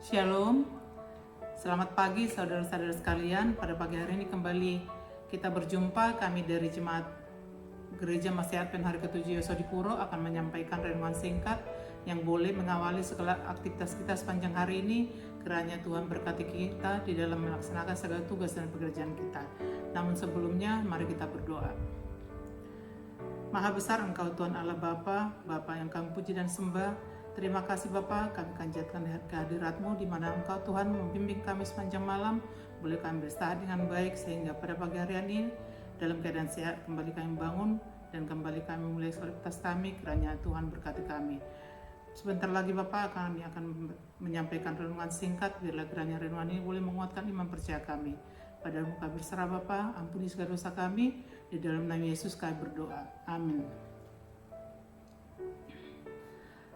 Shalom, selamat pagi saudara-saudara sekalian. Pada pagi hari ini kembali kita berjumpa. Kami dari Jemaat Gereja Masih Advent Hari ke-7 Yosodipuro akan menyampaikan renungan singkat yang boleh mengawali segala aktivitas kita sepanjang hari ini. Kiranya Tuhan berkati kita di dalam melaksanakan segala tugas dan pekerjaan kita. Namun sebelumnya, mari kita berdoa. Maha besar Engkau Tuhan Allah Bapa yang kami puji dan sembah. Terima kasih Bapa, kami panjatkan kehadirat-Mu di mana Engkau Tuhan membimbing kami sepanjang malam. Boleh kami beristirahat dengan baik sehingga pada pagi hari ini dalam keadaan sehat kembali kami bangun dan kembali kami mulai aktivitas kami. Kiranya Tuhan berkati kami. Sebentar lagi Bapak kami akan menyampaikan renungan singkat. Biarlah kiranya renungan ini boleh menguatkan iman percaya kami. Pada muka berserah Bapa, ampuni segala dosa kami. Di dalam nama Yesus kami berdoa. Amin.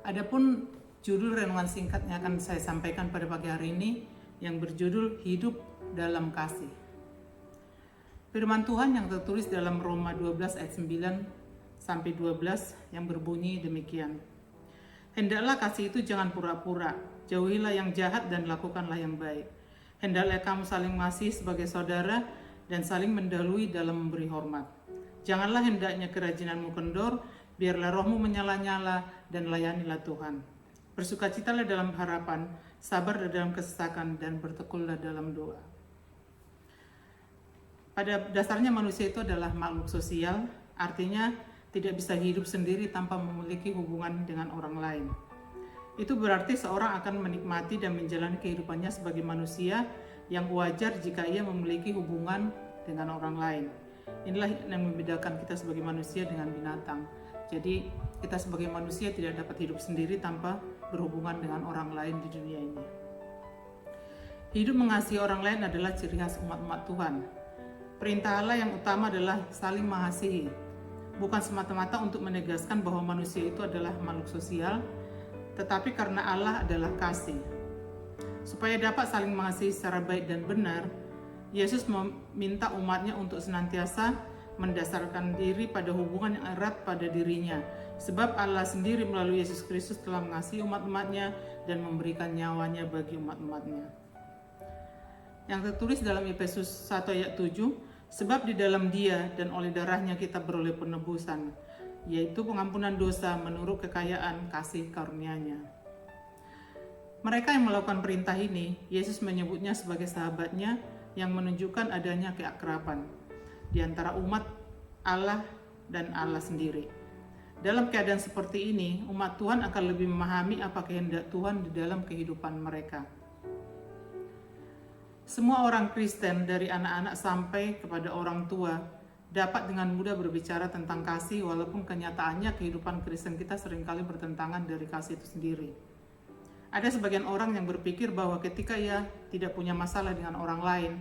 Adapun judul renungan singkat yang akan saya sampaikan pada pagi hari ini yang berjudul Hidup dalam Kasih. Firman Tuhan yang tertulis dalam Roma 12 ayat 9 sampai 12 yang berbunyi demikian. Hendaklah kasih itu jangan pura-pura, jauhilah yang jahat dan lakukanlah yang baik. Hendaklah kamu saling mengasihi sebagai saudara dan saling mendahului dalam memberi hormat. Janganlah hendaknya kerajinanmu kendor, biarlah rohmu menyala-nyala dan layanilah Tuhan. Bersukacitalah dalam harapan, sabar dalam kesesakan, dan bertekullah dalam doa. Pada dasarnya manusia itu adalah makhluk sosial, artinya tidak bisa hidup sendiri tanpa memiliki hubungan dengan orang lain. Itu berarti seorang akan menikmati dan menjalani kehidupannya sebagai manusia yang wajar jika ia memiliki hubungan dengan orang lain. Inilah yang membedakan kita sebagai manusia dengan binatang. Jadi kita sebagai manusia tidak dapat hidup sendiri tanpa berhubungan dengan orang lain di dunia ini. Hidup mengasihi orang lain adalah ciri khas umat-umat Tuhan. Perintah Allah yang utama adalah saling mengasihi. Bukan semata-mata untuk menegaskan bahwa manusia itu adalah makhluk sosial, tetapi karena Allah adalah kasih. Supaya dapat saling mengasihi secara baik dan benar, Yesus meminta umatnya untuk senantiasa mendasarkan diri pada hubungan yang erat pada dirinya. Sebab Allah sendiri melalui Yesus Kristus telah mengasihi umat-umatnya dan memberikan nyawanya bagi umat-umatnya. Yang tertulis dalam Efesus 1 ayat 7, sebab di dalam Dia dan oleh darahnya kita beroleh penebusan, yaitu pengampunan dosa menurut kekayaan kasih karunia-Nya. Mereka yang melakukan perintah ini, Yesus menyebutnya sebagai sahabatnya yang menunjukkan adanya keakraban di antara umat Allah dan Allah sendiri. Dalam keadaan seperti ini, umat Tuhan akan lebih memahami apa kehendak Tuhan di dalam kehidupan mereka. Semua orang Kristen dari anak-anak sampai kepada orang tua dapat dengan mudah berbicara tentang kasih walaupun kenyataannya kehidupan Kristen kita seringkali bertentangan dari kasih itu sendiri. Ada sebagian orang yang berpikir bahwa ketika ia tidak punya masalah dengan orang lain,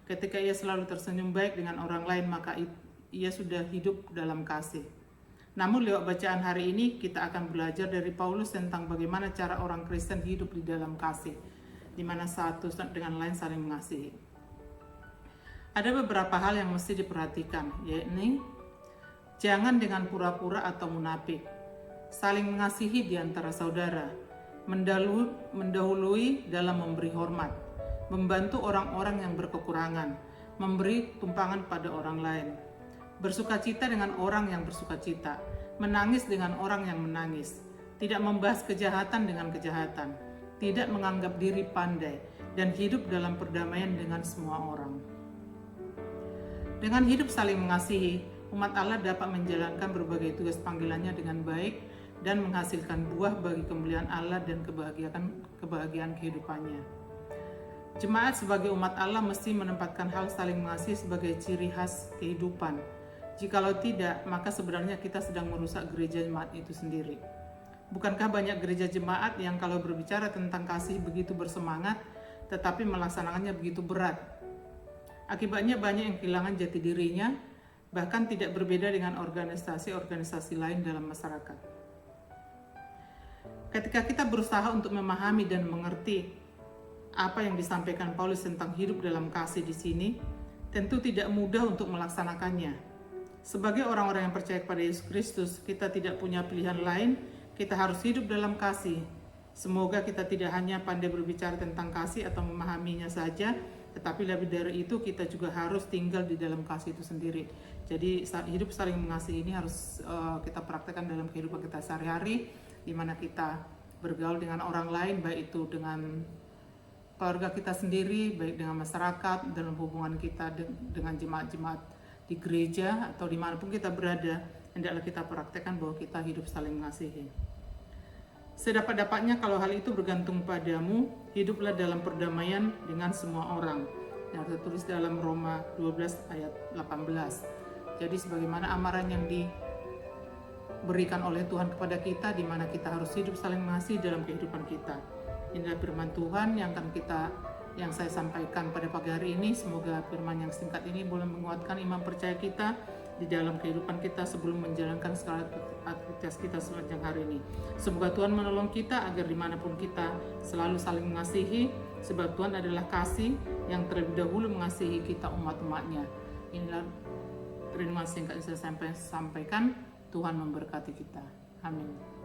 ketika ia selalu tersenyum baik dengan orang lain, maka ia sudah hidup dalam kasih. Namun lewat bacaan hari ini, kita akan belajar dari Paulus tentang bagaimana cara orang Kristen hidup di dalam kasih, di mana satu dengan lain saling mengasihi. Ada beberapa hal yang mesti diperhatikan, yakni jangan dengan pura-pura atau munafik, saling mengasihi di antara saudara, mendahului dalam memberi hormat, membantu orang-orang yang berkekurangan, memberi tumpangan pada orang lain, bersukacita dengan orang yang bersukacita, menangis dengan orang yang menangis, tidak membahas kejahatan dengan kejahatan, tidak menganggap diri pandai, dan hidup dalam perdamaian dengan semua orang. Dengan hidup saling mengasihi, umat Allah dapat menjalankan berbagai tugas panggilannya dengan baik dan menghasilkan buah bagi kemuliaan Allah dan kebahagiaan kehidupannya. Jemaat sebagai umat Allah mesti menempatkan hal saling mengasihi sebagai ciri khas kehidupan. Jikalau tidak, maka sebenarnya kita sedang merusak gereja jemaat itu sendiri. Bukankah banyak gereja jemaat yang kalau berbicara tentang kasih begitu bersemangat, tetapi melaksanakannya begitu berat? Akibatnya banyak yang kehilangan jati dirinya, bahkan tidak berbeda dengan organisasi-organisasi lain dalam masyarakat. Ketika kita berusaha untuk memahami dan mengerti apa yang disampaikan Paulus tentang hidup dalam kasih di sini, tentu tidak mudah untuk melaksanakannya. Sebagai orang-orang yang percaya kepada Yesus Kristus, kita tidak punya pilihan lain, kita harus hidup dalam kasih. Semoga kita tidak hanya pandai berbicara tentang kasih atau memahaminya saja, tetapi lebih dari itu kita juga harus tinggal di dalam kasih itu sendiri. Jadi hidup saling mengasihi ini harus kita praktekkan dalam kehidupan kita sehari-hari, di mana kita bergaul dengan orang lain, baik itu dengan keluarga kita sendiri, baik dengan masyarakat, dalam hubungan kita dengan jemaat-jemaat di gereja atau dimanapun kita berada, hendaklah kita praktekkan bahwa kita hidup saling mengasihi. Sedapat-dapatnya kalau hal itu bergantung padamu, hiduplah dalam perdamaian dengan semua orang. Yang tertulis dalam Roma 12 ayat 18. Jadi sebagaimana amaran yang diberikan oleh Tuhan kepada kita, di mana kita harus hidup saling mengasihi dalam kehidupan kita. Inilah firman Tuhan yang saya sampaikan pada pagi hari ini. Semoga firman yang singkat ini boleh menguatkan iman percaya kita di dalam kehidupan kita sebelum menjalankan segala aktivitas kita sepanjang hari ini. Semoga Tuhan menolong kita agar dimanapun kita selalu saling mengasihi, sebab Tuhan adalah kasih yang terlebih dahulu mengasihi kita umat-umatnya. Inilah firman singkat yang saya sampaikan. Tuhan memberkati kita. Amin.